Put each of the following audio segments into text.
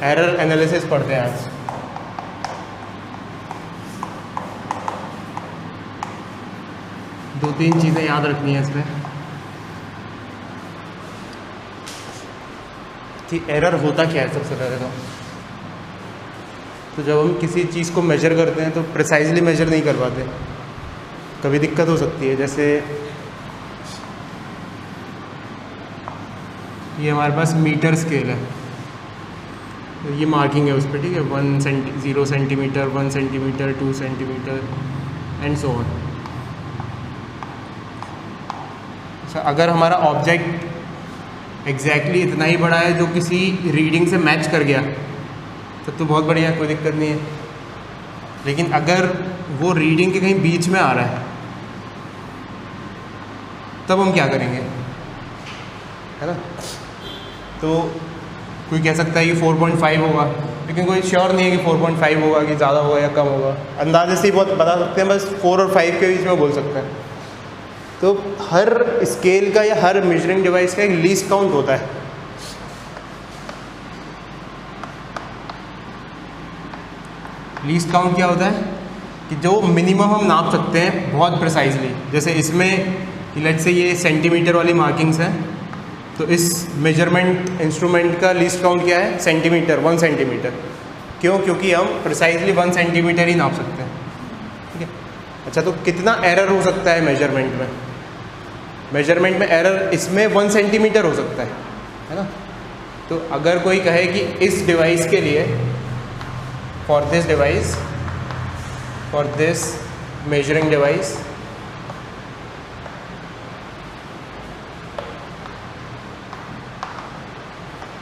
Error analysis पढ़ते हैं आज। दो तीन चीज़ें याद रखनी है इसमें कि एरर होता क्या है सबसे पहले तो जब हम किसी चीज़ को मेजर करते हैं तो प्रिसाइजली मेजर नहीं कर पाते, कभी दिक्कत हो सकती है। जैसे ये हमारे पास मीटर स्केल है, तो ये मार्किंग है उस पर, ठीक है, 0 centimetre, 1 centimetre, 2 centimetre and so on. अच्छा, अगर हमारा ऑब्जेक्ट एग्जैक्टली इतना ही बड़ा है जो किसी रीडिंग से मैच कर गया तब तो बहुत बढ़िया, कोई दिक्कत नहीं है। लेकिन अगर वो रीडिंग के कहीं बीच में आ रहा है तब हम क्या करेंगे, है ना। तो कोई कह सकता है कि 4.5 होगा, लेकिन कोई श्योर नहीं है कि 4.5 होगा कि ज़्यादा होगा या कम होगा। अंदाजे से ही बहुत बता सकते हैं, बस 4 और 5 के बीच में बोल सकते हैं। तो हर स्केल का या हर मेजरिंग डिवाइस का एक लीस्ट काउंट होता है। लीस्ट काउंट क्या होता है कि जो मिनिमम हम नाप सकते हैं बहुत प्रिसाइजली। जैसे इसमें लेट से ये सेंटीमीटर वाली मार्किंग्स हैं, तो इस मेजरमेंट इंस्ट्रूमेंट का लीस्ट काउंट क्या है, सेंटीमीटर, 1 सेंटीमीटर। क्यों? क्योंकि हम प्रिसाइजली 1 सेंटीमीटर ही नाप सकते हैं, ठीक है। अच्छा, तो कितना एरर हो सकता है मेजरमेंट में? मेजरमेंट में एरर इसमें 1 सेंटीमीटर हो सकता है ना। तो अगर कोई कहे कि इस डिवाइस के लिए, for this device, for this measuring device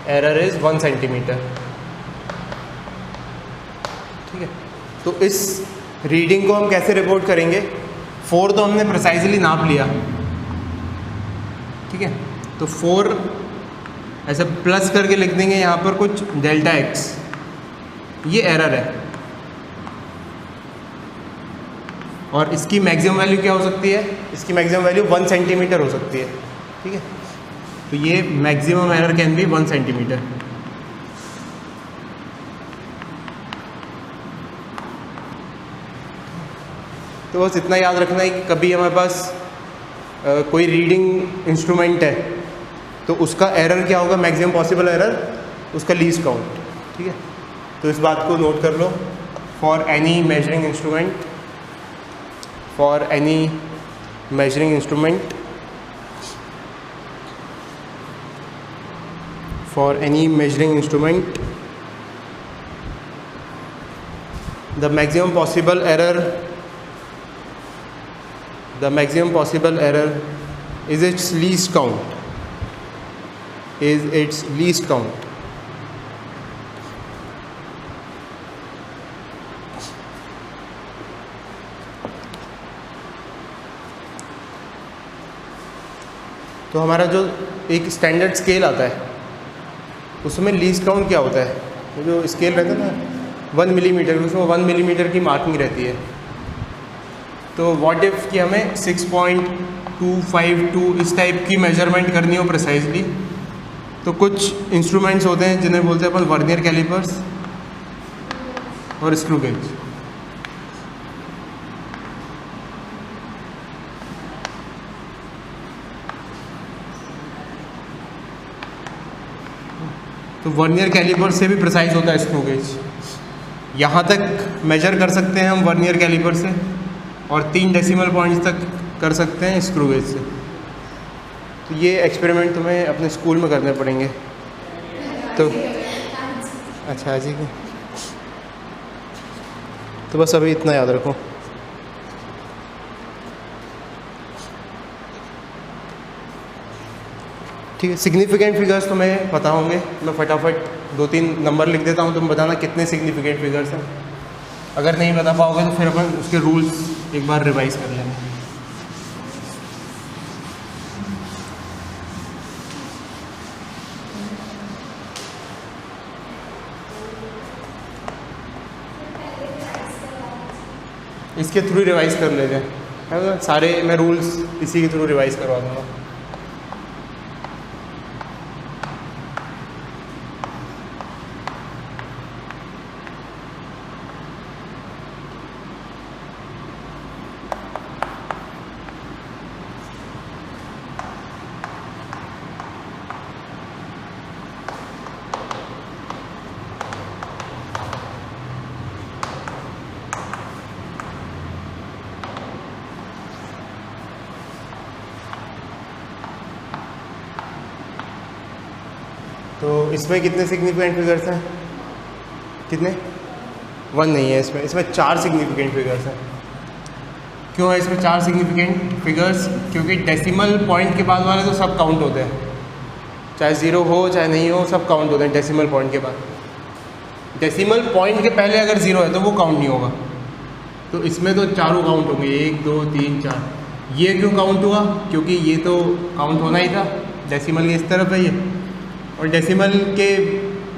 error is 1 centimetre, ठीक है। तो इस रीडिंग को हम कैसे रिपोर्ट करेंगे? 4 तो हमने प्रिसाइजली नाप लिया, ठीक है। तो 4 ऐसे प्लस करके लिख देंगे यहाँ पर कुछ डेल्टा x, ये एरर है। और इसकी मैक्सिमम वैल्यू क्या हो सकती है? इसकी मैक्सिमम वैल्यू 1 सेंटीमीटर हो सकती है, ठीक है। तो ये maximum error can be 1 centimetre. तो बस इतना याद रखना है कि कभी हमारे पास कोई रीडिंग इंस्ट्रूमेंट है तो उसका एरर क्या होगा, मैक्सिमम पॉसिबल एरर, उसका लीस्ट काउंट, ठीक है। तो इस बात को नोट कर लो। For any measuring instrument, for any measuring instrument, for any measuring instrument, the maximum possible error is its least count, तो हमारा जो एक स्टैंडर्ड स्केल आता है उसमें लीस्ट काउंट क्या होता है? वो जो स्केल रहता है ना 1 मिलीमीटर, उसमें 1 मिलीमीटर की मार्किंग रहती है। तो व्हाट इफ़ कि हमें 6.252 इस टाइप की मेजरमेंट करनी हो प्रिसाइजली, तो कुछ इंस्ट्रूमेंट्स होते हैं जिन्हें बोलते हैं अपन वर्नियर कैलिपर्स और स्क्रू गेज। तो वर्नियर कैलिपर से भी प्रिसाइज होता है स्क्रू गेज। यहाँ तक मेजर कर सकते हैं हम वर्नियर कैलिपर से, और 3 डेसिमल पॉइंट्स तक कर सकते हैं स्क्रू गेज से। तो ये एक्सपेरिमेंट तुम्हें अपने स्कूल में करने पड़ेंगे। तो अच्छा जी, तो बस अभी इतना याद रखो। ठीक है, सिग्निफिकेंट फिगर्स तो मैं पता होंगे, मैं फटाफट 2-3 नंबर लिख देता हूँ, तुम बताना कितने सिग्निफिकेंट फिगर्स हैं। अगर नहीं बता पाओगे तो फिर अपन उसके रूल्स एक बार रिवाइज कर लेंगे। इसके थ्रू रिवाइज कर लेते हैं, है ना। सारे मैं रूल्स इसी के थ्रू रिवाइज करवा दूँगा। तो इसमें कितने सिग्निफिकेंट फिगर्स हैं? कितने? 1 नहीं है इसमें 4 सिग्निफिकेंट फिगर्स हैं। क्यों है इसमें 4 सिग्निफिकेंट फिगर्स? क्योंकि डेसिमल पॉइंट के बाद वाले तो सब काउंट होते हैं, चाहे 0 हो चाहे नहीं हो, सब काउंट होते हैं डेसिमल पॉइंट के बाद। डेसिमल पॉइंट के पहले अगर 0 है तो वो काउंट नहीं होगा। तो इसमें तो चारों काउंट होंगे, 1 2 3 4। ये क्यों काउंट हुआ? क्योंकि ये तो काउंट होना ही था, डेसिमल के इस तरफ है ये, और डेसिमल के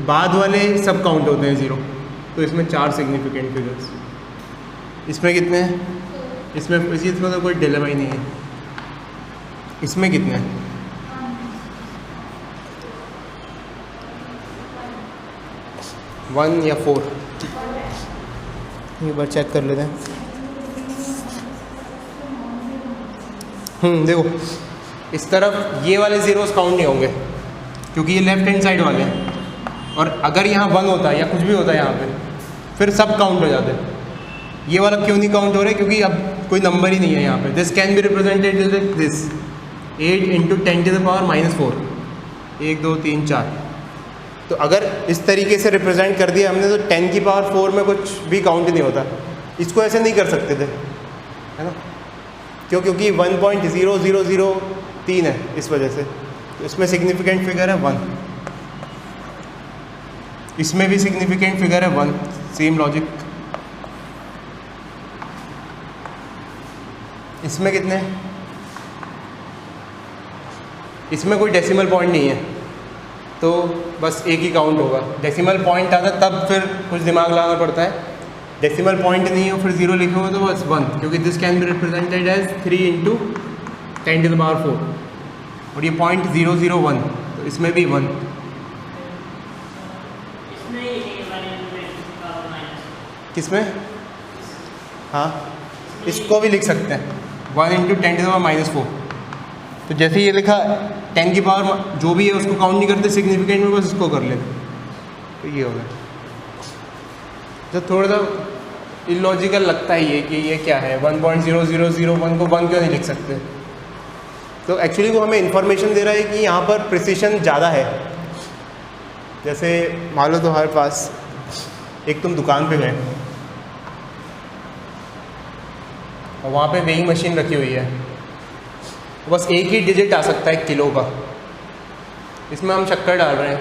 बाद वाले सब काउंट होते हैं 0। तो इसमें 4 सिग्निफिकेंट फिगर्स। इसमें कितने हैं? इसमें तो कोई डिलेमा ही नहीं है। इसमें कितने हैं? 1 या 4? एक बार चेक कर लेते हैं। देखो इस तरफ ये वाले ज़ीरोस काउंट नहीं होंगे क्योंकि ये लेफ्ट हैंड साइड वाले हैं, और अगर यहाँ 1 होता है या कुछ भी होता है यहाँ पे, फिर सब काउंट हो जाते हैं। ये वाला क्यों नहीं काउंट हो रहा है? क्योंकि अब कोई नंबर ही नहीं है यहाँ पे। This can be represented with this 8 × 10⁻⁴। 1 2 3 4। तो अगर इस तरीके से रिप्रेजेंट कर दिया हमने तो 10⁴ में कुछ भी काउंट नहीं होता। इसको ऐसे नहीं कर सकते थे, है ना? क्योंकि 1.0003 है, इस वजह से। तो इसमें सिग्निफिकेंट फिगर है 1, इसमें भी सिग्निफिकेंट फिगर है 1, सेम लॉजिक। इसमें कितने? इसमें कोई डेसिमल पॉइंट नहीं है तो बस एक ही काउंट होगा। डेसिमल पॉइंट आता तब फिर कुछ दिमाग लगाना पड़ता है। डेसिमल पॉइंट नहीं हो फिर 0 लिखे हो तो बस 1, क्योंकि this can be represented as 3 × 10⁻⁴, और ये 0.001, तो इसमें भी 1। किसमें? हाँ, इसको भी लिख सकते हैं 1 × 10⁻⁴। तो जैसे ये लिखा 10 की पावर जो भी है उसको काउंट नहीं करते सिग्निफिकेंट में, बस इसको कर लेते। तो ये होगा। तो थोड़ा सा इलॉजिकल लगता है ये कि ये क्या है, 1.0001 को 1 क्यों नहीं लिख सकते? तो एक्चुअली वो हमें इन्फॉर्मेशन दे रहा है कि यहाँ पर प्रिसिशन ज़्यादा है। जैसे मान लो तुम्हारे पास एक तुम दुकान पे गए और वहाँ पे वेइंग मशीन रखी हुई है, बस एक ही डिजिट आ सकता है किलो का। इसमें हम शक्कर डाल रहे हैं,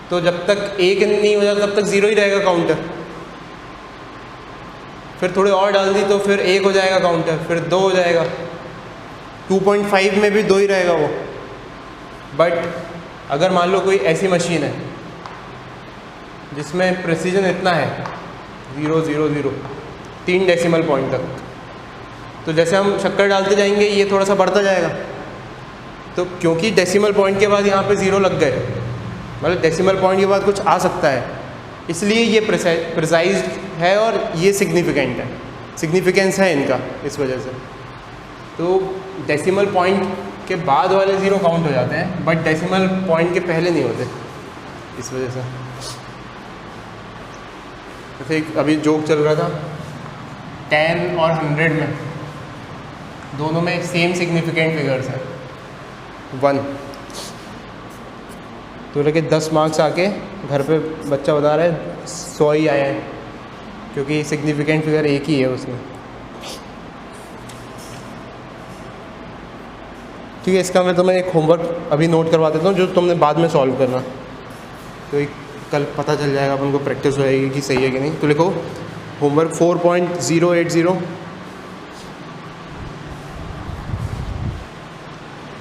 तो जब तक 1 नहीं हो जाता तब तक 0 ही रहेगा काउंटर। फिर थोड़े और डाल दी तो फिर 1 हो जाएगा काउंटर, फिर 2 हो जाएगा, 2.5 में भी 2 ही रहेगा वो। बट अगर मान लो कोई ऐसी मशीन है जिसमें प्रेसिजन इतना है 0.00 3 डेसिमल पॉइंट तक, तो जैसे हम शक्कर डालते जाएंगे ये थोड़ा सा बढ़ता जाएगा। तो क्योंकि डेसिमल पॉइंट के बाद यहाँ पे 0 लग गए, मतलब डेसिमल पॉइंट के बाद कुछ आ सकता है, इसलिए ये प्रिसाइज्ड है और ये सिग्निफिकेंट है, सिग्निफिकेंस है इनका इस वजह से। तो डेसिमल पॉइंट के बाद वाले 0 काउंट हो जाते हैं, बट डेसिमल पॉइंट के पहले नहीं होते इस वजह से। जैसे अभी जोक चल रहा था 10 और 100 में, दोनों में सेम सिग्निफिकेंट फिगर्स हैं 1। तो लगे 10 मार्क्स आके घर पे बच्चा बता रहा है 100 ही आए हैं, क्योंकि सिग्निफिकेंट फिगर एक ही है उसमें। ठीक है, इसका मैं तुम्हें एक होमवर्क अभी नोट करवा देता हूँ जो तुमने बाद में सॉल्व करना, तो एक कल पता चल जाएगा अपन को, प्रैक्टिस हो जाएगी कि सही है कि नहीं। तो लिखो होमवर्क 4.080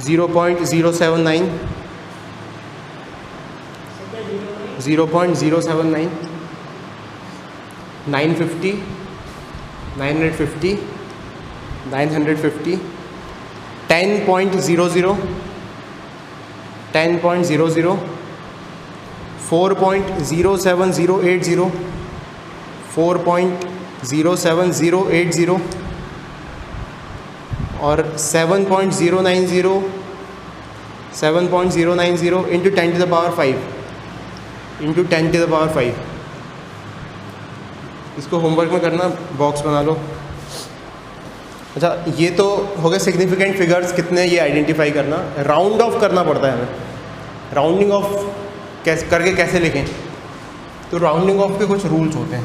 0.079 0.079 950 950 950 10.00 10.00 4.07080 4.07080 और 7.090 7.090 इंटू 10⁵ इंटू 10⁵। इसको होमवर्क में करना, बॉक्स बना लो। अच्छा, ये तो हो गए सिग्निफिकेंट फिगर्स कितने ये आइडेंटिफाई करना। राउंड ऑफ करना पड़ता है हमें, राउंडिंग ऑफ कैसे करके कैसे लिखें। तो राउंडिंग ऑफ के कुछ रूल्स होते हैं।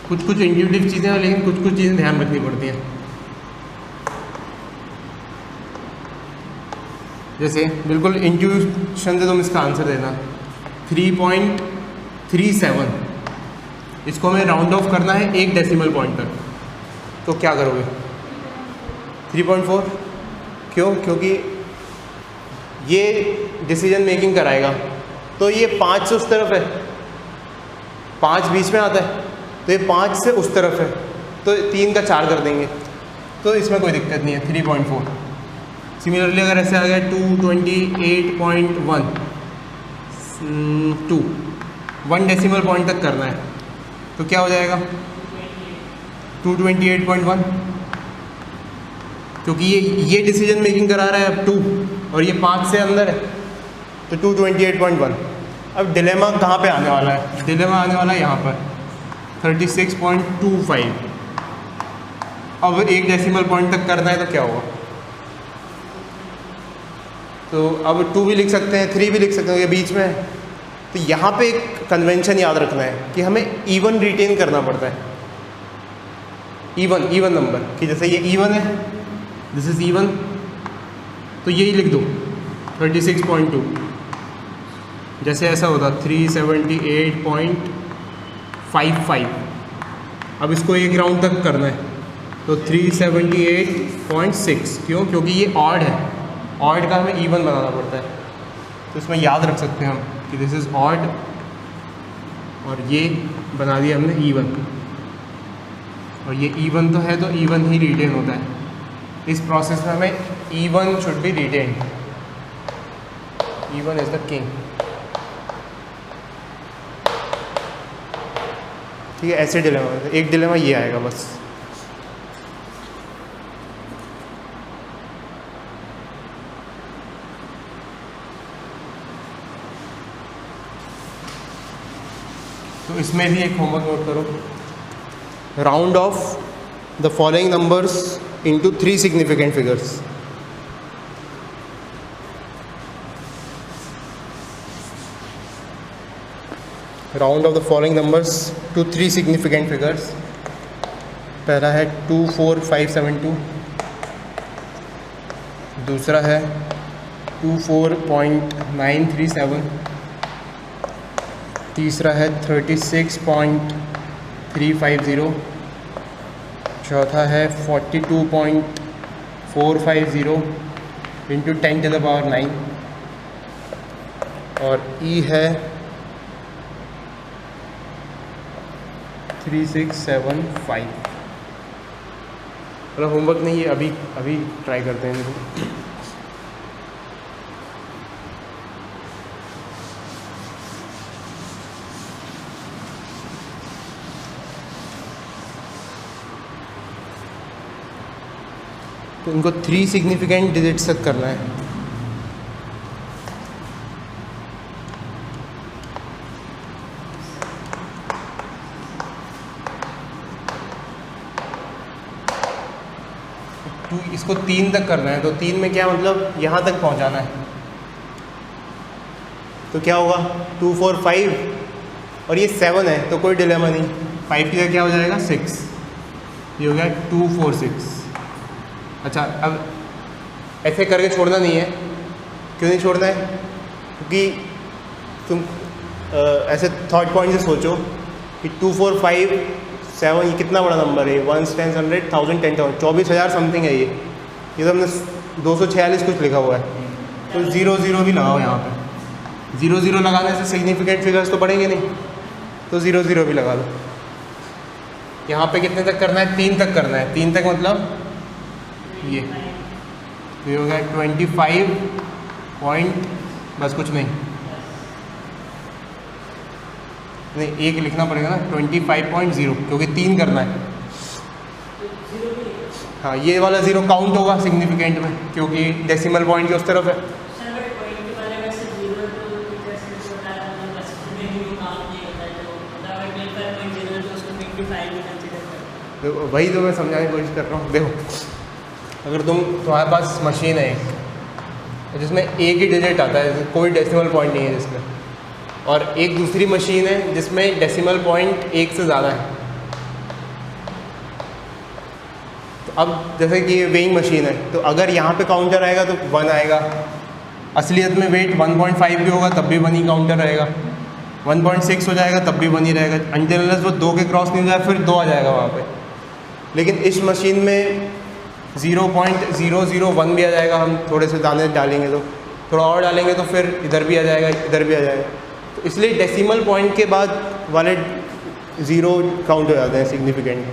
कुछ कुछ इंट्यूटिव चीज़ें हैं, लेकिन कुछ कुछ चीज़ें ध्यान रखनी पड़ती हैं। जैसे बिल्कुल इंट्यूशन से तुम इसका आंसर देना 3.37, इसको हमें राउंड ऑफ करना है एक डेसिमल पॉइंट तक, तो क्या करोगे? 3.4। क्यों? क्योंकि ये डिसीजन मेकिंग कराएगा, तो ये 5 से उस तरफ है, 5 बीच में आता है, तो ये 5 से उस तरफ है, तो 3 का 4 कर देंगे, तो इसमें कोई दिक्कत नहीं है। 3.4। सिमिलरली अगर ऐसे आ गया 228.1 1 डेसिमल पॉइंट तक करना है, तो क्या हो जाएगा? 228.1, क्योंकि ये डिसीजन मेकिंग करा रहा है अब 2 और ये 5 से अंदर है, तो 228.1। अब डिलेमा कहाँ पे आने वाला है? डिलेमा आने वाला है यहाँ पर 36.25। अब एक डेसिमल पॉइंट तक करना है, तो क्या होगा? तो अब 2 भी लिख सकते हैं, 3 भी लिख सकते हैं, ये बीच में है। तो यहाँ पे एक कन्वेंशन याद रखना है कि हमें इवन रिटेन करना पड़ता है। इवन नंबर, कि जैसे ये इवन है, दिस इज़ इवन, तो यही लिख दो 36.2। जैसे ऐसा होता 378.55। अब इसको एक राउंड तक करना है, तो 378.6। क्यों? क्योंकि ये ऑड है, ऑड का हमें इवन बनाना पड़ता है। तो इसमें याद रख सकते हैं हम कि दिस इज़ ऑड, और ये बना दिया हमने इवन, और ये इवन तो है, तो इवन ही रिटेन होता है। इस प्रोसेस में हमें even should be written, even is the king. ठीक है, ऐसे डिलेमा, एक डिलेमा ये आएगा बस। तो इसमें भी एक होमवर्क नोट करो, round off the following numbers into 3 significant figures. Round off the following numbers to 3 significant figures. पहला है 24572, दूसरा है 24.937, तीसरा है 36.350, चौथा है 42.450 इंटू 10⁹, और ई है 3675। मतलब होमवर्क नहीं है, अभी ट्राई करते हैं इनको। तो इनको 3 सिग्निफिकेंट डिजिट्स तक करना है। इसको 3 तक करना है, तो 3 में क्या मतलब यहाँ तक पहुँचाना है। तो क्या होगा 245, और ये 7 है, तो कोई डिलेमा नहीं। 5 की जगह क्या हो जाएगा 6, ये हो गया 246। अच्छा, अब ऐसे करके छोड़ना नहीं है। क्यों नहीं छोड़ना है? क्योंकि तुम ऐसे थर्ड पॉइंट से सोचो कि 2457 ये कितना बड़ा नंबर है, 1 10 100 1000 10,000 24,000 समथिंग है। ये तो हमने 246 कुछ लिखा हुआ है, तो 0 भी लगाओ यहाँ पे। 0 लगाने से सिग्निफिकेंट फिगर्स तो बढ़ेंगे नहीं, तो 0 भी लगा दो। यहाँ पे कितने तक करना है? 3 तक करना है। 3 तक मतलब ये हो गया 25 पॉइंट, बस कुछ नहीं, एक लिखना पड़ेगा ना, 25.0, क्योंकि 3 करना है। हाँ, ये वाला 0 काउंट होगा सिग्निफिकेंट में, क्योंकि डेसिमल पॉइंट के उस तरफ है। देखो वही तो मैं समझाने की कोशिश कर रहा हूँ। देखो अगर तुम्हारे पास मशीन है एक जिसमें एक ही डिजिट आता है, कोई डेसिमल पॉइंट नहीं है जिसमें, और एक दूसरी मशीन है जिसमें डेसिमल पॉइंट एक से ज़्यादा है। तो अब जैसे कि ये वेइंग मशीन है, तो अगर यहाँ पे काउंटर आएगा तो 1 आएगा, असलियत में वेट 1.5 भी होगा तब भी 1 ही काउंटर रहेगा, 1.6 हो जाएगा तब भी 1 ही रहेगा, अनटिल वो 2 के क्रॉस नहीं हो जाए फिर 2 आ जाएगा वहाँ पे। लेकिन इस मशीन में 0.001 भी आ जाएगा, हम थोड़े से दाने डालेंगे तो, थोड़ा और डालेंगे तो फिर इधर भी आ जाएगा, इधर भी आ जाएगा। तो इसलिए डेसिमल पॉइंट के बाद वाले 0 काउंट हो जाते हैं सिग्निफिकेंट।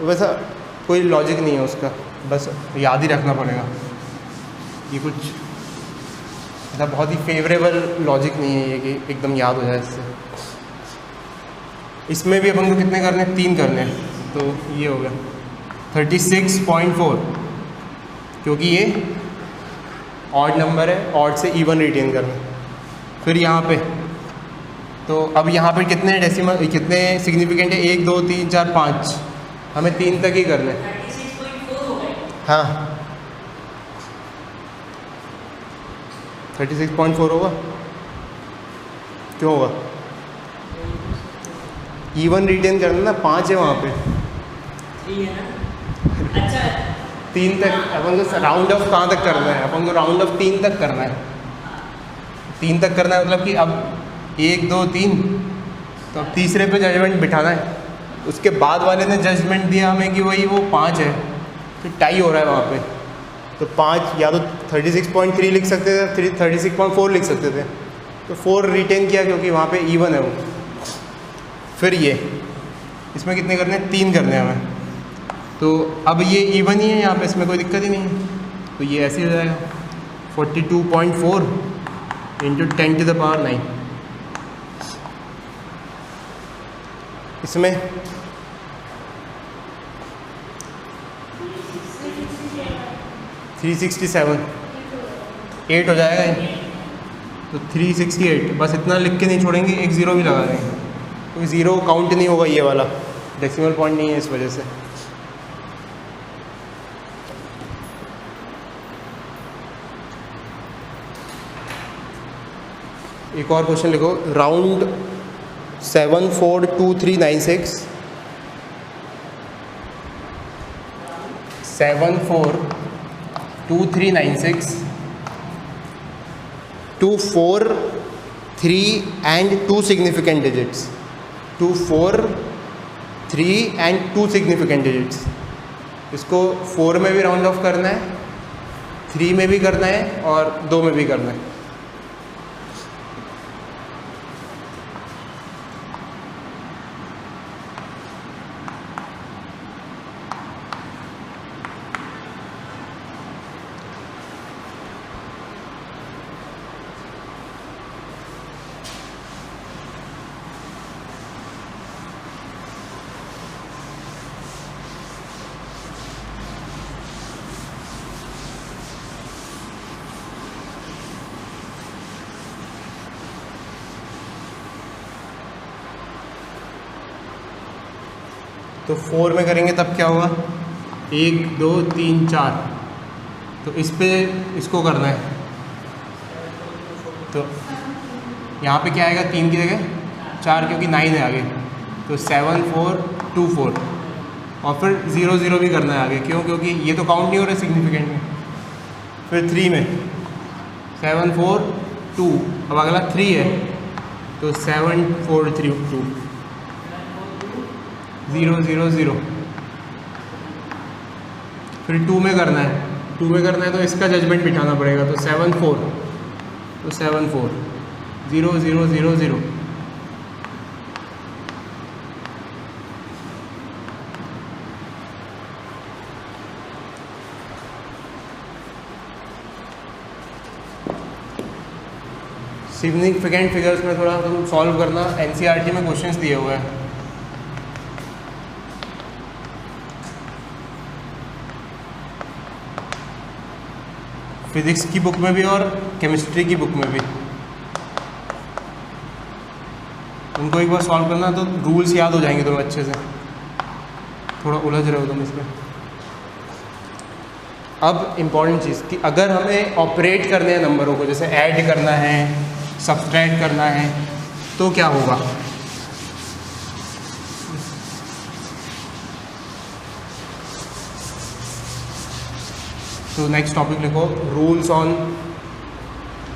वैसा कोई लॉजिक नहीं है उसका, बस याद ही रखना पड़ेगा। ये कुछ ऐसा बहुत ही फेवरेबल लॉजिक नहीं है ये कि एकदम याद हो जाए इससे। इसमें भी अपन को कितने करने हैं? 3 करने हैं, तो ये हो गया 36.4, क्योंकि ये ऑड नंबर है, ऑड से इवन रिटेन करना। फिर यहाँ पे तो अब यहाँ पे कितने डेसिमल, कितने सिग्निफिकेंट है? 1 2 3 4 5, हमें 3 तक ही करना है। 36.4 हो गए। हाँ 36.4 होगा, क्यों होगा? इवन रिटेन करना ना, 5 है वहाँ पे, 3 है ना। अच्छा 3 तक अपन को राउंड ऑफ कहाँ तक करना है? अपन को राउंड ऑफ 3 तक करना है। 3 तक करना है मतलब कि अब 1 2 3, तो अब तीसरे पे जजमेंट बिठाना है। उसके बाद वाले ने जजमेंट दिया हमें कि वही वो 5 है, तो टाई हो रहा है वहाँ पे। तो 5 या तो 36.3 लिख सकते थे, 36.4 लिख सकते थे, तो 4 रिटेन किया क्योंकि वहाँ पे इवन है वो। फिर ये इसमें कितने करने हैं? 3 करने हैं हमें। तो अब ये इवन ही है यहाँ पे, इसमें कोई दिक्कत ही नहीं है, तो ये ऐसे हो जाएगा 42.4 इंटू 10⁻⁹। इसमें 367 8 हो जाएगा ये, तो 368। बस इतना लिख के नहीं छोड़ेंगे, एक 0 भी लगा देंगे, क्योंकि 0 काउंट नहीं होगा ये वाला, डेसिमल पॉइंट नहीं है इस वजह से। एक और क्वेश्चन लिखो, round 742396 742396 to 4 3 and 2 significant digits, to 4 3 and 2 significant digits। इसको 4 में भी राउंड ऑफ करना है, 3 में भी करना है और 2 में भी करना है। तो 4 में करेंगे तब क्या होगा? 1 2 3 4, तो इस पे इसको करना है, तो यहाँ पे क्या आएगा? 3 की जगह 4, क्योंकि 9 है आगे, तो 7 4 2 4, और फिर 0 0 भी करना है आगे, क्यों? क्योंकि ये तो काउंट नहीं हो रहा सिग्निफिकेंट में। फिर 3 में 7 4 2, अब अगला 3 है, तो 7 4 3 2 0 0 0। फिर 2 में करना है, 2 में करना है तो इसका जजमेंट बिठाना पड़ेगा, तो 7 4, तो 7 4 0 0 0 0। सिग्निफिकेंट फिगर्स में थोड़ा तुम सॉल्व करना, एनसीईआरटी में क्वेश्चंस दिए हुए हैं। फिजिक्स की बुक में भी और केमिस्ट्री की बुक में भी। उनको एक बार सॉल्व करना तो रूल्स याद हो जाएंगे तुम्हें अच्छे से। थोड़ा उलझ रहे हो तुम इसमें। अब इम्पॉर्टेंट चीज़ कि अगर हमें ऑपरेट करने हैं नंबरों को, जैसे ऐड करना है, सब्सट्रैक्ट करना है, तो क्या होगा। तो नेक्स्ट टॉपिक लिखो,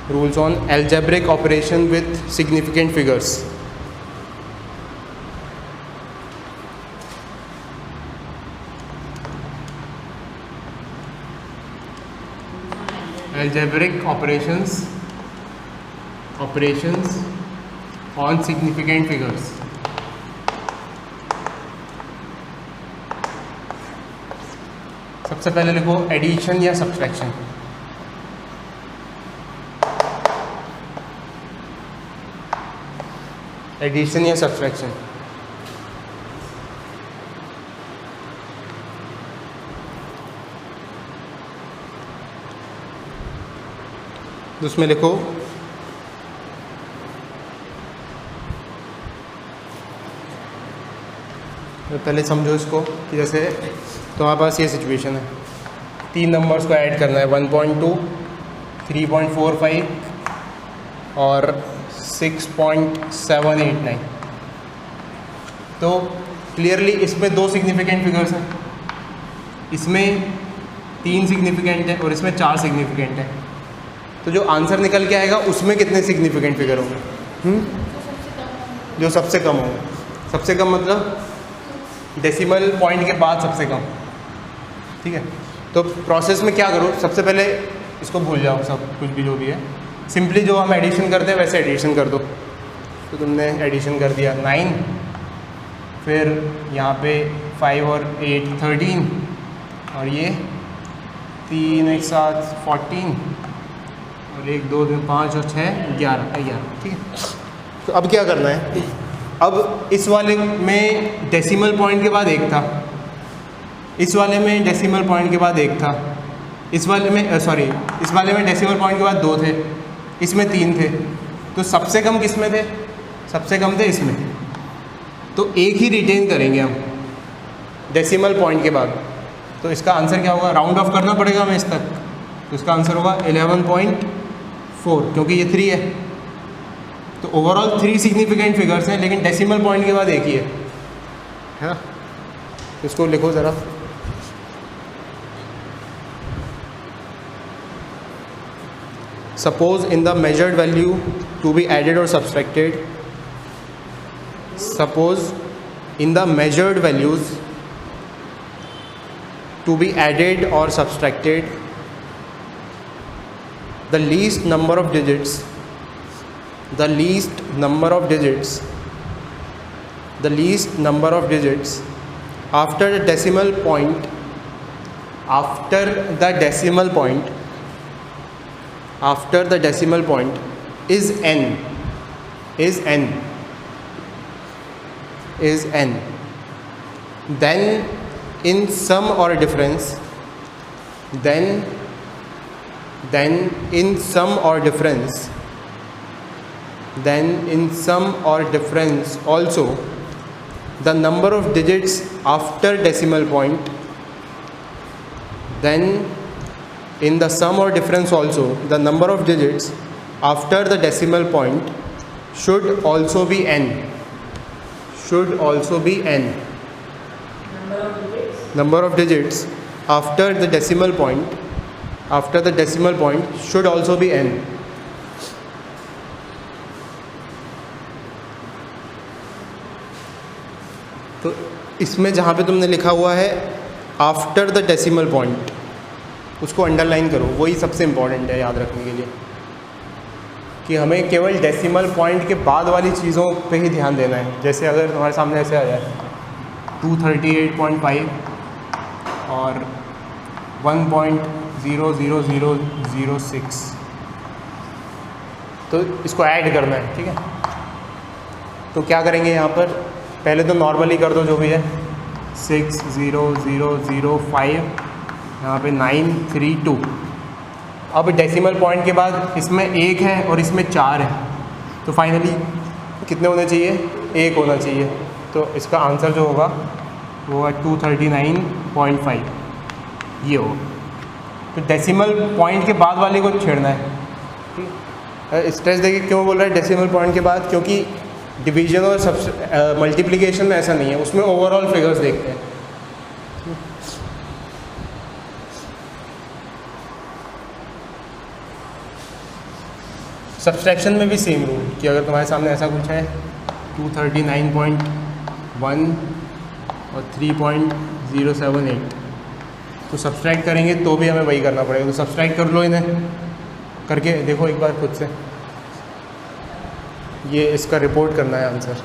rules on algebraic operation with significant figures. algebraic operations on significant figures। सबसे पहले लिखो एडिशन या सब्सट्रैक्शन। एडिशन या सब्सट्रैक्शन। तो उसमें लिखो पहले समझो इसको कि जैसे तुम्हारे पास ये सिचुएशन है, 3 नंबर्स को ऐड करना है, 1.2, 3.45 और 6.789। तो क्लियरली इसमें 2 सिग्निफिकेंट फिगर्स हैं, इसमें 3 सिग्निफिकेंट है और इसमें 4 सिग्निफिकेंट है। तो जो आंसर निकल के आएगा उसमें कितने सिग्निफिकेंट फिगर होंगे? जो सबसे कम होंगे। सबसे कम मतलब डेसिमल पॉइंट के बाद सबसे कम, ठीक है। तो प्रोसेस में क्या करो, सबसे पहले इसको भूल जाओ, सब कुछ भी जो भी है, सिंपली जो हम एडिशन करते हैं वैसे एडिशन कर दो। तो तुमने एडिशन कर दिया 9, फिर यहाँ पे 5 और 8 13, और ये 3 एक साथ 14, और 1 2 3 5 और 6 11, ठीक है। तो अब क्या करना है, अब इस वाले में डेसिमल पॉइंट के बाद 1 था, इस वाले में डेसिमल पॉइंट के बाद 1 था, इस वाले में इस वाले में डेसिमल पॉइंट के बाद 2 थे, इसमें 3 थे। तो सबसे कम किस में थे? सबसे कम थे इसमें। तो 1 ही रिटेन करेंगे हम डेसिमल पॉइंट के बाद। तो इसका आंसर क्या होगा? राउंड ऑफ करना पड़ेगा हमें इस तक, तो इसका आंसर होगा 11.4, क्योंकि ये 3 है। तो ओवरऑल 3 सिग्निफिकेंट फिगर्स हैं, लेकिन डेसिमल पॉइंट के बाद 1 ही है ना। इसको लिखो ज़रा। Suppose in the measured value to be added or subtracted, suppose in the measured values to be added or subtracted, the least number of digits after the decimal point is n. Then in sum or difference also the number of digits after decimal point, then in the sum or difference also the number of digits after the decimal point should also be n. Number of digits after the decimal point should also be n. तो इसमें जहाँ पे तुमने लिखा हुआ है after the decimal point, उसको underline करो, वही सबसे इम्पॉर्टेंट है याद रखने के लिए, कि हमें केवल डेसिमल पॉइंट के बाद वाली चीज़ों पे ही ध्यान देना है। जैसे अगर तुम्हारे सामने ऐसे आ जाए 238.5 और 1.00006, तो इसको ऐड करना है, ठीक है। तो क्या करेंगे यहाँ पर, पहले तो नॉर्मली कर दो जो भी है, 60005, यहाँ पे 932। अब डेसिमल पॉइंट के बाद इसमें 1 है और इसमें 4 है, तो फाइनली कितने होने चाहिए, 1 होना चाहिए। तो इसका आंसर जो होगा वो है 239.5, ये हो। तो डेसिमल पॉइंट के बाद वाले को छेड़ना है, ठीक है। स्ट्रेस देखिए क्यों बोल रहा है डेसिमल पॉइंट के बाद, क्योंकि डिवीजन और मल्टीप्लिकेशन में ऐसा नहीं है, उसमें ओवरऑल फिगर्स देखते हैं। सब्सट्रैक्शन में भी सेम रूल कि अगर तुम्हारे सामने ऐसा कुछ है 239.1 और 3.078, तो सब्सट्रैक्ट करेंगे तो भी हमें वही करना पड़ेगा। तो सब्सट्रैक्ट कर लो, इन्हें करके देखो एक बार खुद से। ये इसका रिपोर्ट करना है आंसर।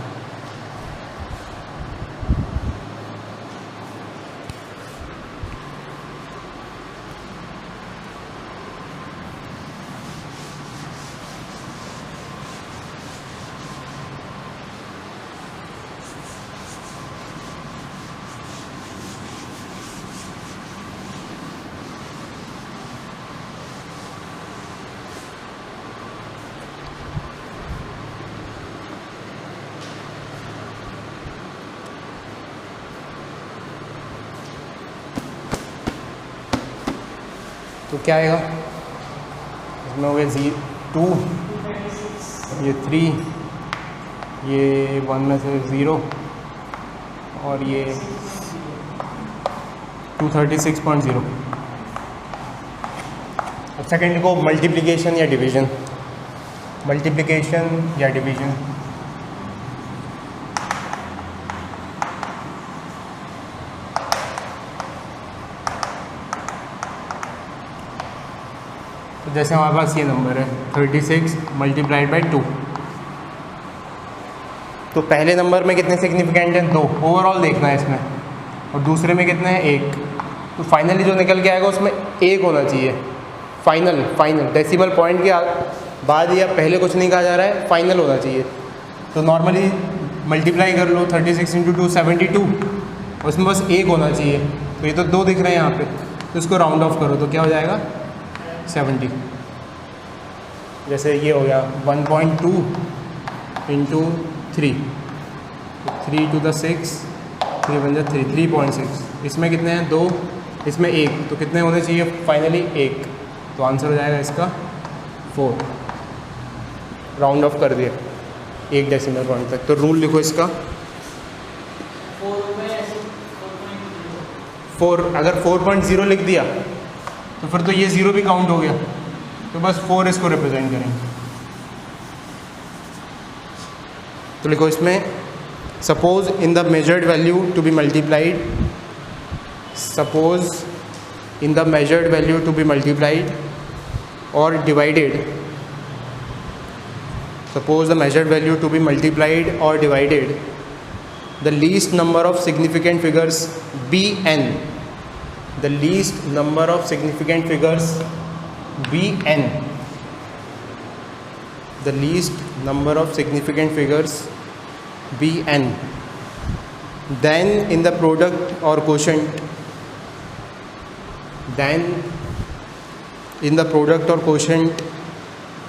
तो क्या आएगा इसमें, हो गया 2, ये 3, ये 1 में से 0 और ये 236.0। अब सेकेंड को मल्टीप्लिकेशन या डिवीजन, मल्टीप्लिकेशन या डिवीजन। तो जैसे हमारे पास ये नंबर है 36 मल्टीप्लाइड बाई 2, तो पहले नंबर में कितने सिग्निफिकेंट हैं, 2 ओवरऑल देखना है इसमें, और दूसरे में कितने हैं, 1। तो फाइनली जो निकल के आएगा उसमें 1 होना चाहिए। फाइनल डेसिमल पॉइंट के बाद या पहले कुछ नहीं कहा जा रहा है, फाइनल होना चाहिए। तो नॉर्मली मल्टीप्लाई कर लो 36 × 2 72, उसमें बस 1 होना चाहिए। तो ये तो 2 दिख रहे हैं यहाँ पे, तो इसको राउंड ऑफ करो तो क्या हो जाएगा 70। जैसे ये हो गया 1.2 × 3, 3 to the 6, 3 बन जाए 3.6। इसमें कितने हैं, 2, इसमें 1, तो कितने होने चाहिए फाइनली 1। तो आंसर हो जाएगा इसका 4। राउंड ऑफ कर दिया 1 डेसिमल पॉइंट तक। तो रूल लिखो इसका 4, अगर 4.0 लिख दिया तो फिर तो ये 0 भी काउंट हो गया, तो बस 4 इसको रिप्रेजेंट करेंगे। तो लिखो इसमें suppose in the measured value to be multiplied, suppose in the measured value to be multiplied और divided, suppose the measured value to be multiplied or divided, the least number of significant figures bn, the least number of significant figures bn, the least number of significant figures bn, then in the product or quotient, then in the product or quotient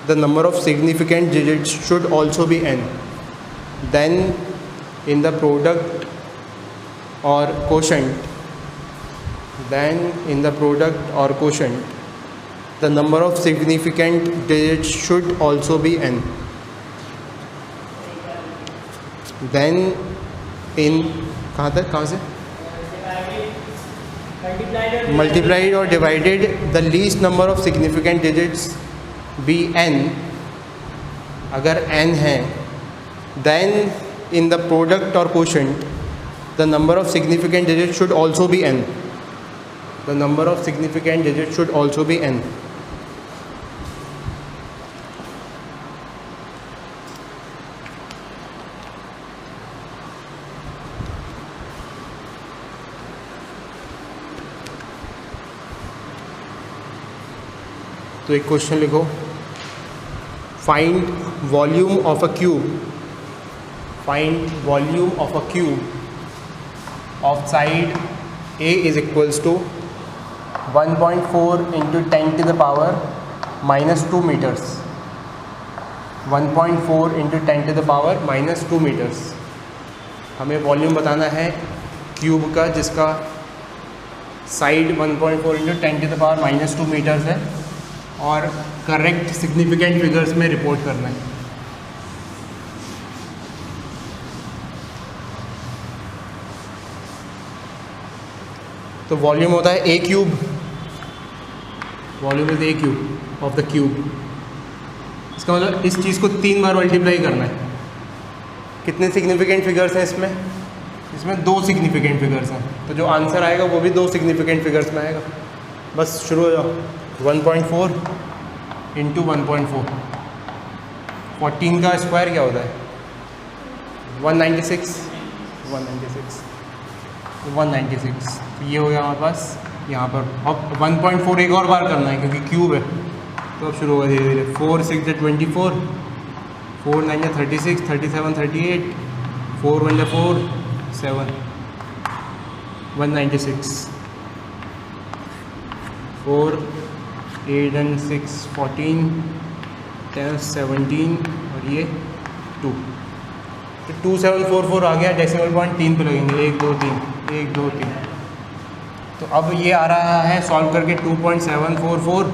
the number of significant digits should also be n. Then in the product or quotient, then in the product or quotient the number of significant digits should also be n. Then in कहाँ से multiplied or divided the least number of significant digits be n, अगर n है, then in the product or quotient the number of significant digits should also be n. The number of significant digits should also be n. तो एक question लिखो, find volume of a cube, find volume of a cube of side a is equals to 1.4 × 10⁻⁻² meters. 1.4 into 10⁻⁻² meters. हमें volume बताना है cube का जिसका side 1.4 into 10⁻⁻² meters है और करेक्ट सिग्निफिकेंट फिगर्स में रिपोर्ट करना है। तो वॉल्यूम होता है a cube, volume is a cube of the cube. इसका मतलब इस चीज़ को 3 बार मल्टीप्लाई करना है। कितने सिग्निफिकेंट फिगर्स हैं इसमें? इसमें 2 सिग्निफिकेंट फिगर्स हैं, तो जो आंसर आएगा वो भी 2 सिग्निफिकेंट फिगर्स में आएगा। बस शुरू हो जाओ। 1.4 इंटू 1.4, 14 का स्क्वायर क्या होता है? 196, 196। तो ये हो गया हमारे पास यहाँ पर। अब 1.4 एक और बार करना है क्योंकि क्यूब है, तो अब शुरू होगा धीरे धीरे। 4 6 24, 4 9 36, 37 38, 4 1 4 7, 196। 4 8 and 6 14, 10 17 और ये 2, तो 2744 आ गया। डेसिमल पॉइंट 3 पे लगेंगे, 1 2 3 1 2 3। तो अब ये आ रहा है सॉल्व करके 2.744।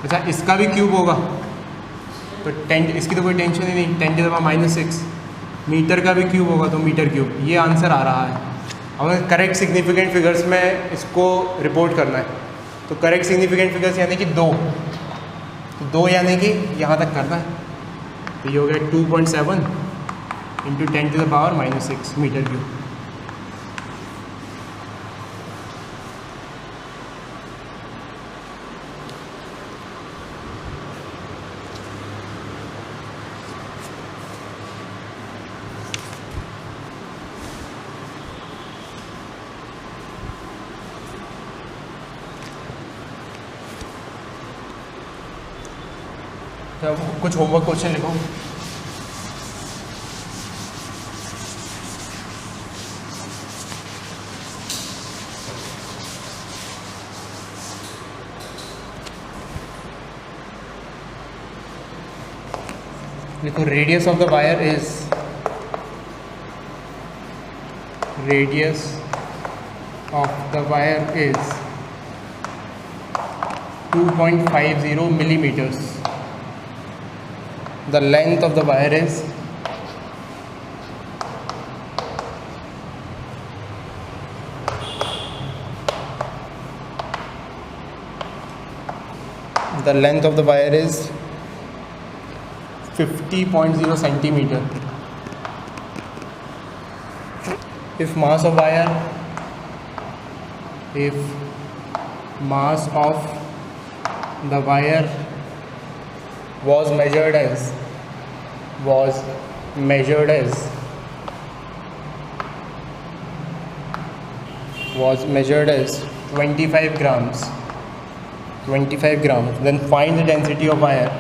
अच्छा, इसका भी क्यूब होगा तो 10, इसकी तो कोई टेंशन ही नहीं, 10⁻⁻6। मीटर का भी क्यूब होगा तो मीटर क्यूब। ये आंसर आ रहा है। हमें करेक्ट सिग्निफिकेंट फिगर्स में इसको रिपोर्ट करना है। तो करेक्ट सिग्निफिकेंट फिगर्स यानी कि 2, तो 2 यानी कि यहाँ तक करना है। तो ये हो गया 2.7 इंटू 10⁻⁻6 मीटर क्यूब। तो कुछ होमवर्क क्वेश्चन लिखो। लिखो radius of the wire is, radius of the wire is 2.50 millimeters. The length of the wire is the length of the wire is 50.0 centimeter. If mass of wire, if mass of the wire was measured as 25 grams, then find the density of wire,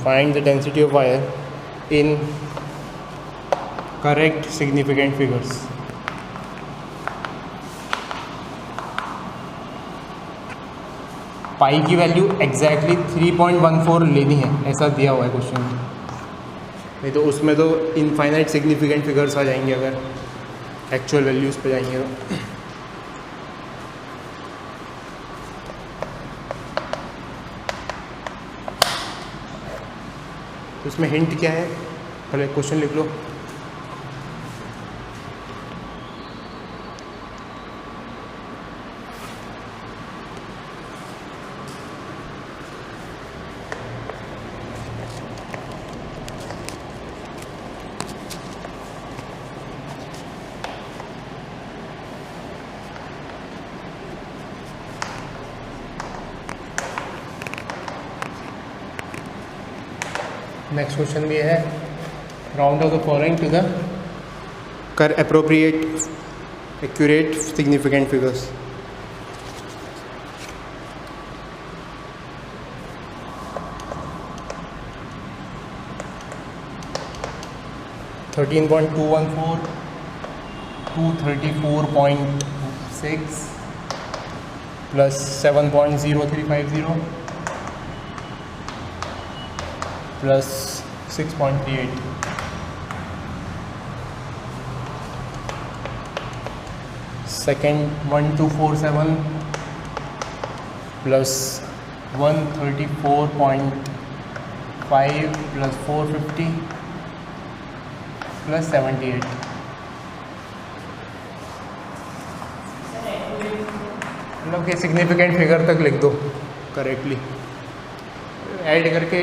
find the density of wire in correct significant figures. पाई की value exactly 3.14 लेनी है, ऐसा दिया हुआ है question में। नहीं तो उसमें तो इनफाइनाइट सिग्निफिकेंट फिगर्स आ जाएंगे अगर एक्चुअल वैल्यूज़ पे जाएंगे तो। तो इसमें हिंट क्या है, पहले क्वेश्चन लिख लो। नेक्स्ट क्वेश्चन भी है, round off the following to the कर appropriate accurate significant figures. 13.214, 234.6 plus 7.0350 plus 6.38. Second 1247 plus 134.5 plus 450 plus 78. मतलब कि सिग्निफिकेंट फिगर तक लिख दो करेक्टली, ऐड करके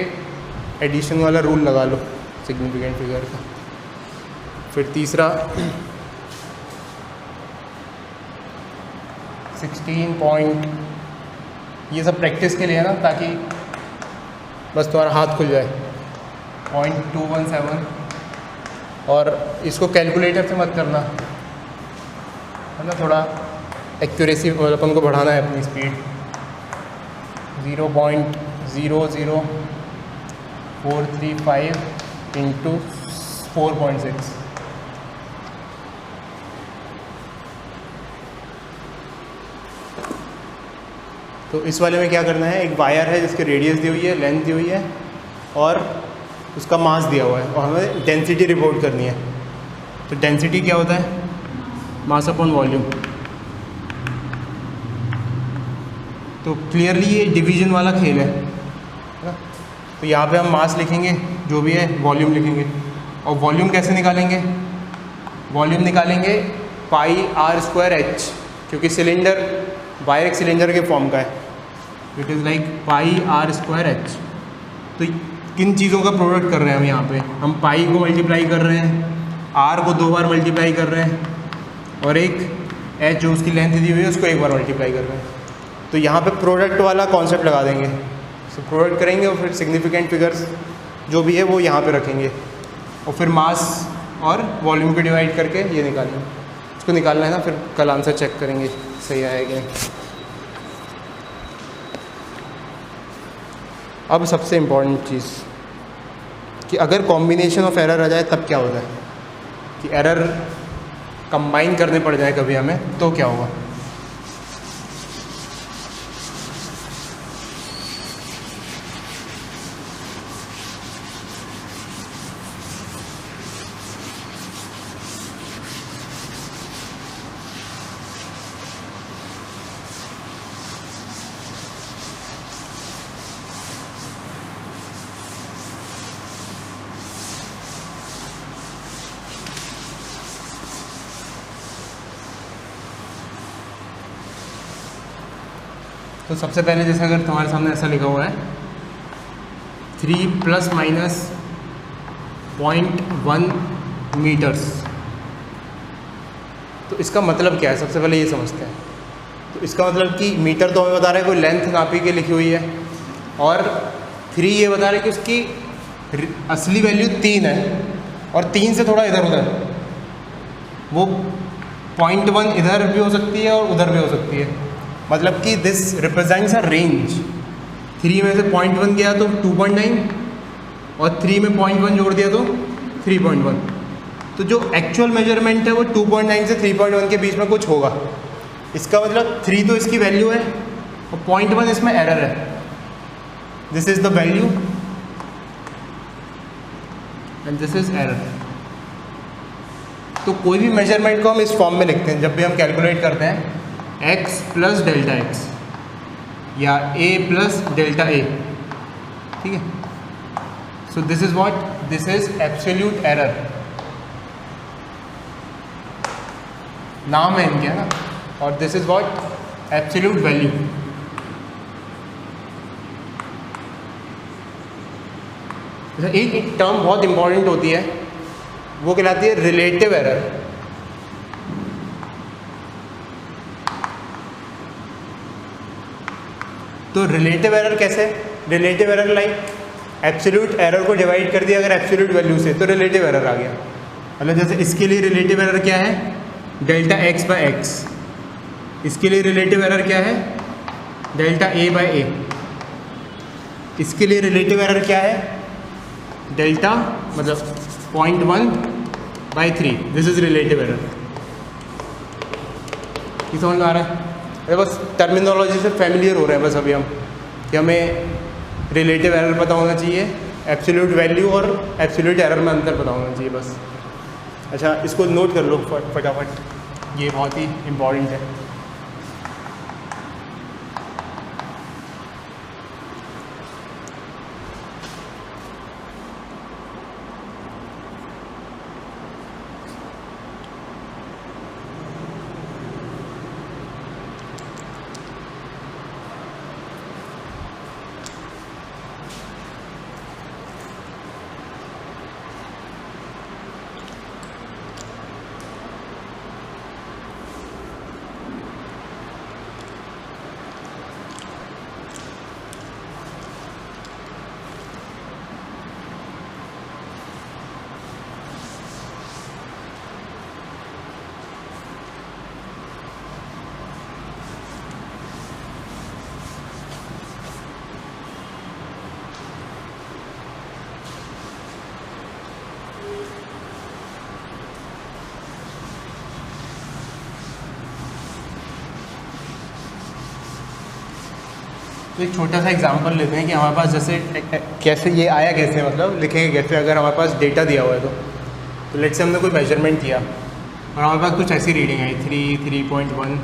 एडिशन वाला रूल लगा लो सिग्निफिकेंट फिगर का। फिर तीसरा 16 पॉइंट, ये सब प्रैक्टिस के लिए है ना, ताकि बस तुम्हारा हाथ खुल जाए। 0.217, और इसको कैलकुलेटर से मत करना है ना, थोड़ा एक्यूरेसी अपन को बढ़ाना है अपनी स्पीड। 0.00435 इंटू 4.6। तो इस वाले में क्या करना है, एक वायर है जिसकी रेडियस दी हुई है, लेंथ दी हुई है और उसका मास दिया हुआ है, और हमें डेंसिटी रिपोर्ट करनी है। तो डेंसिटी क्या होता है, मास अपॉन वॉल्यूम। तो क्लियरली ये डिवीजन वाला खेल है ना। तो यहाँ पे हम मास लिखेंगे जो भी है, वॉल्यूम लिखेंगे, और वॉल्यूम कैसे निकालेंगे, वॉल्यूम निकालेंगे पाई आर स्क्वायर एच, क्योंकि सिलेंडर वायर एक सिलेंडर के फॉर्म का है। It is like pi r square h. तो किन चीज़ों का प्रोडक्ट कर रहे हैं हम यहाँ पे, हम पाई को मल्टीप्लाई कर रहे हैं, आर को 2 बार मल्टीप्लाई कर रहे हैं, और एक एच जो उसकी लेंथ दी हुई है उसको 1 बार मल्टीप्लाई कर रहे हैं। तो यहाँ पे प्रोडक्ट वाला कॉन्सेप्ट लगा देंगे। तो प्रोडक्ट करेंगे और फिर सिग्निफिकेंट फिगर्स जो भी है वो यहाँ पे रखेंगे, और फिर मास और वॉल्यूम को डिवाइड करके ये निकालेंगे। इसको निकालना है ना, फिर कल आंसर चेक करेंगे सही आएगा। अब सबसे इम्पॉर्टेंट चीज़ कि अगर कॉम्बिनेशन ऑफ एरर आ जाए तब क्या होता है, कि एरर कंबाइन करने पड़ जाए कभी हमें, तो क्या होगा। तो सबसे पहले जैसे अगर तुम्हारे सामने ऐसा लिखा हुआ है 3 ± 0.1 मीटर्स, तो इसका मतलब क्या है, सबसे पहले ये समझते हैं। तो इसका मतलब कि मीटर तो हमें बता रहा है कोई लेंथ नापी के लिखी हुई है, और 3 ये बता रहा है कि उसकी असली वैल्यू 3 है, और 3 से थोड़ा इधर उधर, वो 0.1 इधर भी हो सकती है और उधर भी हो सकती है। मतलब कि दिस रिप्रेजेंट्स अ रेंज। 3 में से 0.1 गया तो 2.9, और 3 में 0.1 जोड़ दिया तो 3.1। तो जो एक्चुअल मेजरमेंट है वो 2.9 से 3.1 के बीच में कुछ होगा। इसका मतलब 3 तो इसकी वैल्यू है, और 0.1 इसमें एरर है। This is the value and this is error. तो कोई भी मेजरमेंट को हम इस फॉर्म में लिखते हैं जब भी हम कैलकुलेट करते हैं, x प्लस डेल्टा x या a प्लस डेल्टा a, ठीक है। So this is what, this is absolute error, नाम है इनके ना, और this is what absolute value. एक टर्म बहुत इंपॉर्टेंट होती है, वो कहलाती है रिलेटिव एरर। तो रिलेटिव एरर कैसे, relative error like absolute error को डिवाइड कर दिया अगर एब्सोल्यूट वैल्यू से, तो रिलेटिव एरर आ गया। मतलब जैसे इसके लिए रिलेटिव एरर क्या है, डेल्टा x बाय x। इसके लिए रिलेटिव एरर क्या है, डेल्टा a बाय a। इसके लिए रिलेटिव एरर क्या है, डेल्टा मतलब 0.1 by 3, this is relative error. ये समझ में आ रहा है? अरे बस टर्मिनोलॉजी से फैमिलियर हो रहे हैं बस अभी हम, कि हमें रिलेटिव एरर पता होना चाहिए, एब्सोल्यूट वैल्यू और एब्सोल्यूट एरर में अंतर पता होना चाहिए बस। अच्छा, इसको नोट कर लो फटाफट, ये बहुत ही इम्पॉर्टेंट है। तो एक छोटा सा एग्जांपल लेते हैं कि हमारे पास जैसे कैसे ये आया, कैसे मतलब लिखेंगे कैसे। अगर हमारे पास डेटा दिया हुआ है तो लेट्स से हमने कोई मेजरमेंट किया और हमारे पास कुछ ऐसी रीडिंग आई 3, 3.1,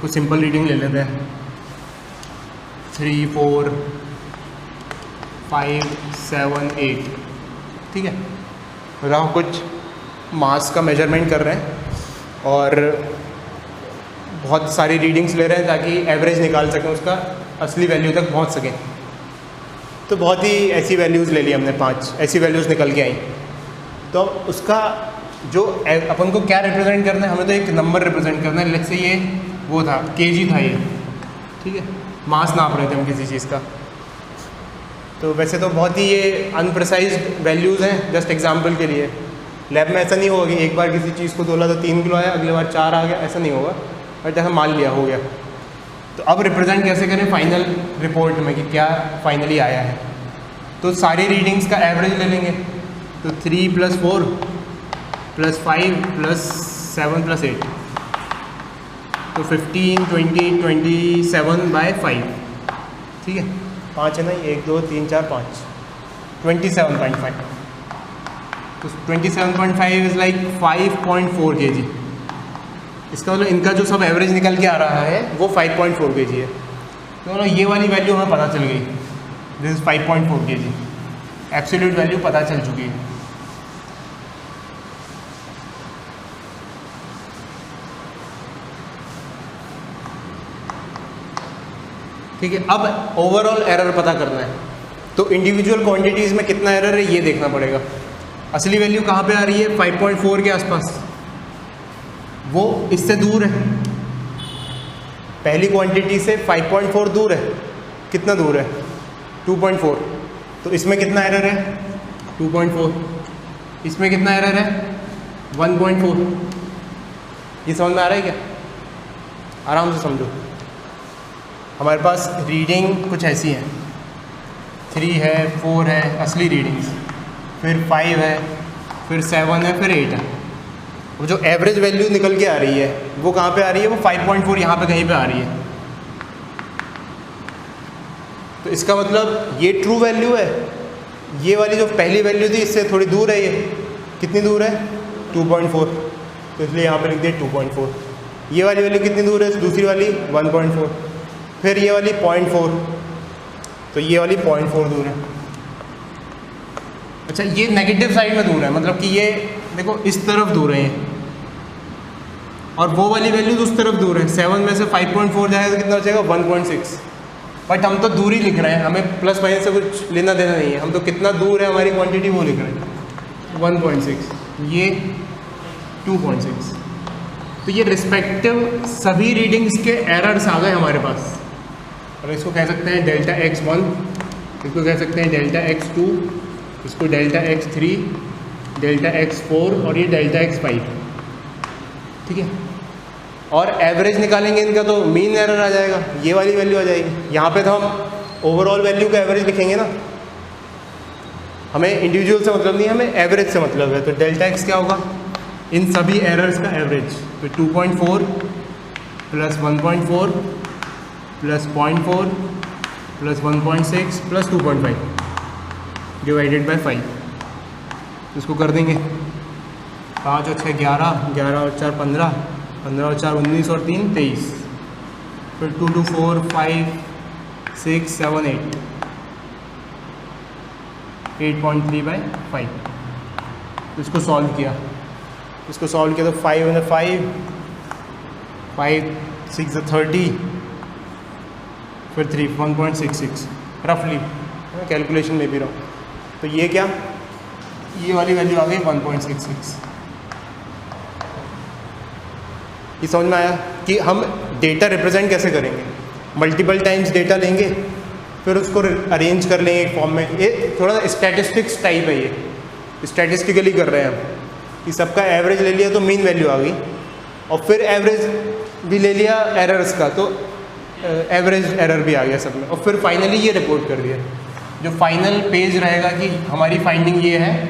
कुछ सिंपल रीडिंग ले लेते हैं 3, 4, 5, 7, 8, ठीक है। और हम कुछ मास का मेजरमेंट कर रहे हैं और बहुत सारी रीडिंग्स ले रहे हैं ताकि एवरेज निकाल सकें, उसका असली वैल्यू तक पहुंच सकें। तो बहुत ही ऐसी वैल्यूज़ ले ली हमने, 5 ऐसी वैल्यूज़ निकल के आई। तो उसका जो अपन को क्या रिप्रेजेंट करना है, हमें तो एक नंबर रिप्रेजेंट करना है। लेट्स से ये वो था केजी था ये, ठीक है, मास नाप रहे थे हम किसी चीज़ का। तो वैसे तो बहुत ही ये अनप्रिसाइज्ड वैल्यूज़ हैं, जस्ट एग्जांपल के लिए। लैब में ऐसा नहीं होगा कि एक बार किसी चीज़ को तोला तो 3 किलो आया, अगली बार 4 आ गया, ऐसा नहीं होगा। और जैसा मान लिया हो गया, तो अब रिप्रेजेंट कैसे करें फाइनल रिपोर्ट में कि क्या फाइनली आया है। तो सारी रीडिंग्स का एवरेज ले लेंगे। तो 3 + 4 + 5 + 7 + 8, तो 15, 20, 27/5, ठीक है। 5 है ना, 1, 2, 3, 4, 5, 27.5। तो 27.5 इज़ लाइक 5.4 kg। इसका मतलब इनका जो सब एवरेज निकल के आ रहा है वो 5.4 kg है। तो मतलब ये वाली वैल्यू हमें पता चल गई, this is 5.4 kg, absolute value पता चल चुकी है। ठीक है, अब ओवरऑल एरर पता करना है। तो इंडिविजुअल क्वांटिटीज़ में कितना एरर है ये देखना पड़ेगा। असली वैल्यू कहाँ पे आ रही है? 5.4 के आसपास, वो इससे दूर है, पहली क्वांटिटी से 5.4 दूर है। कितना दूर है? 2.4। तो इसमें कितना एरर है? 2.4। इसमें कितना एरर है? 1.4। ये समझ में आ रहा है क्या? आराम से समझो। हमारे पास रीडिंग कुछ ऐसी है, 3 है, 4 है असली रीडिंग्स, फिर 5 है, फिर 7 है, फिर 8 है। वो जो एवरेज वैल्यू निकल के आ रही है वो कहाँ पे आ रही है? वो 5.4 यहाँ पे कहीं पे आ रही है। तो इसका मतलब ये ट्रू वैल्यू है। ये वाली जो पहली वैल्यू थी इससे थोड़ी दूर है। ये कितनी दूर है? 2.4। तो इसलिए यहाँ पे लिख दिया 2.4। ये वाली वैल्यू कितनी दूर है? दूसरी वाली 1.4। फिर ये वाली 0.4, तो ये वाली 0.4 दूर है। अच्छा, ये नेगेटिव साइड में दूर है, मतलब कि ये देखो इस तरफ दूर है ये, और वो वाली वैल्यू उस तरफ दूर है। 7 में से 5.4 जाएगा तो कितना बचेगा? 1.6। बट हम तो दूरी लिख रहे हैं, हमें प्लस माइनस से कुछ लेना देना नहीं है। हम तो कितना दूर है हमारी क्वांटिटी वो लिख रहे हैं, 1.6, ये 2.6। तो ये रिस्पेक्टिव सभी रीडिंग्स के एरर्स आ गए हमारे पास। और इसको कह सकते हैं डेल्टा x1, इसको कह सकते हैं डेल्टा x2, इसको डेल्टा x3, डेल्टा x4 और ये डेल्टा x5, ठीक है। और एवरेज निकालेंगे इनका तो मीन एरर आ जाएगा, ये वाली वैल्यू आ जाएगी। यहाँ पे तो हम ओवरऑल वैल्यू का एवरेज लिखेंगे ना, हमें इंडिविजुअल से मतलब नहीं है, हमें एवरेज से मतलब है। तो डेल्टा एक्स क्या होगा, इन सभी एरर्स का एवरेज। तो 2.4 plus 1.4 plus 0.4 plus 1.6 plus 2.5 divided by 5। इसको कर देंगे 5 और 6 11, 11 और 4 15, 15 और 4 19 और 3 23, फिर 2 2 4 5 6 7 8, 8.3 बाई 5। इसको सॉल्व किया, इसको सॉल्व किया तो 5 में 5 5 6 30, फिर 3 1.66 रफली, कैलकुलेशन में भी रहा। तो ये क्या, ये वाली वैल्यू आ गई 1.66। ये समझ में आया कि हम डेटा रिप्रेजेंट कैसे करेंगे। मल्टीपल टाइम्स डेटा लेंगे, फिर उसको अरेंज कर लेंगे एक फॉर्म में। ये थोड़ा स्टैटिस्टिक्स टाइप है, ये स्टैटिस्टिकली कर रहे हैं हम कि सबका एवरेज ले लिया तो मीन वैल्यू आ गई, और फिर एवरेज भी ले लिया एरर्स का तो एवरेज एरर भी आ गया सब में, और फिर फाइनली ये रिपोर्ट कर दिया। जो फाइनल पेज रहेगा कि हमारी फाइंडिंग ये है,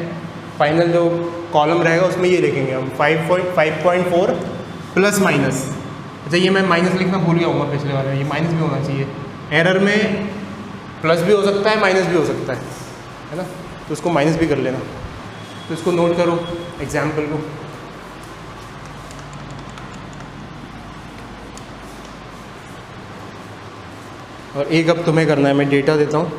फाइनल जो कॉलम रहेगा उसमें ये लिखेंगे हम 5.4 प्लस माइनस। अच्छा, ये मैं माइनस लिखना भूल गया हूँ पिछले वाले में, ये माइनस भी होना चाहिए। एरर में प्लस भी हो सकता है, माइनस भी हो सकता है ना, तो उसको माइनस भी कर लेना। तो इसको नोट करो एग्जाम्पल को। और एक अब तुम्हें करना है, मैं डेटा देता हूँ।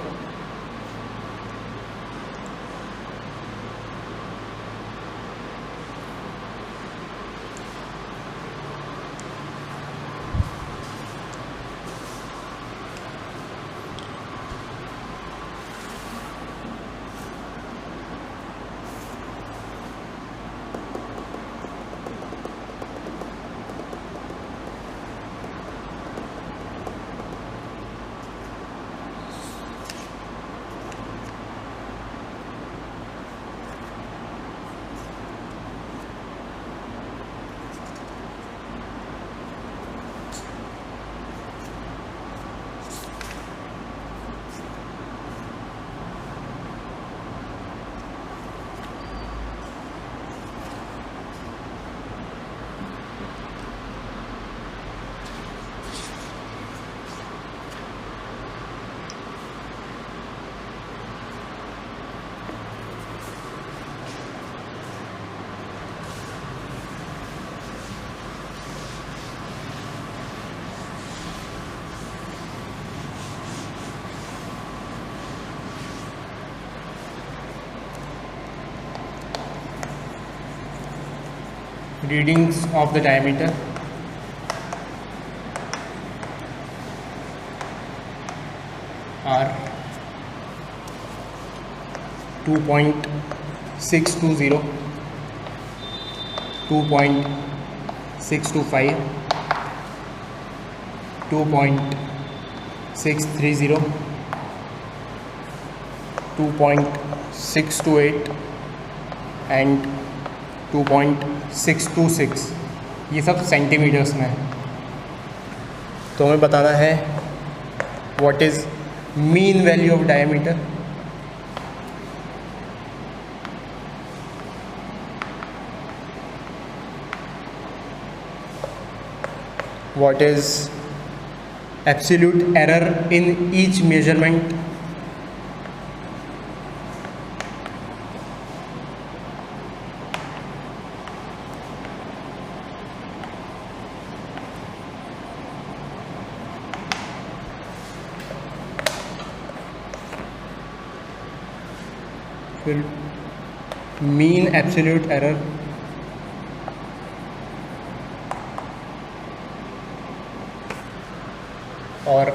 Readings of the diameter are 2.620, 2.625, 2.630, 2.628 and 2.626। ये सब सेंटीमीटर्स में है। तो हमें बताना है what is mean value of diameter. What is absolute error in each measurement. फिर मीन एब्सोल्यूट एरर, और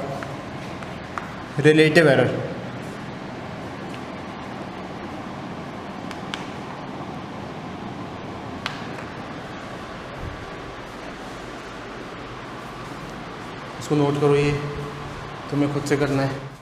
रिलेटिव एरर। इसको नोट करो, ये तुम्हें खुद से करना है।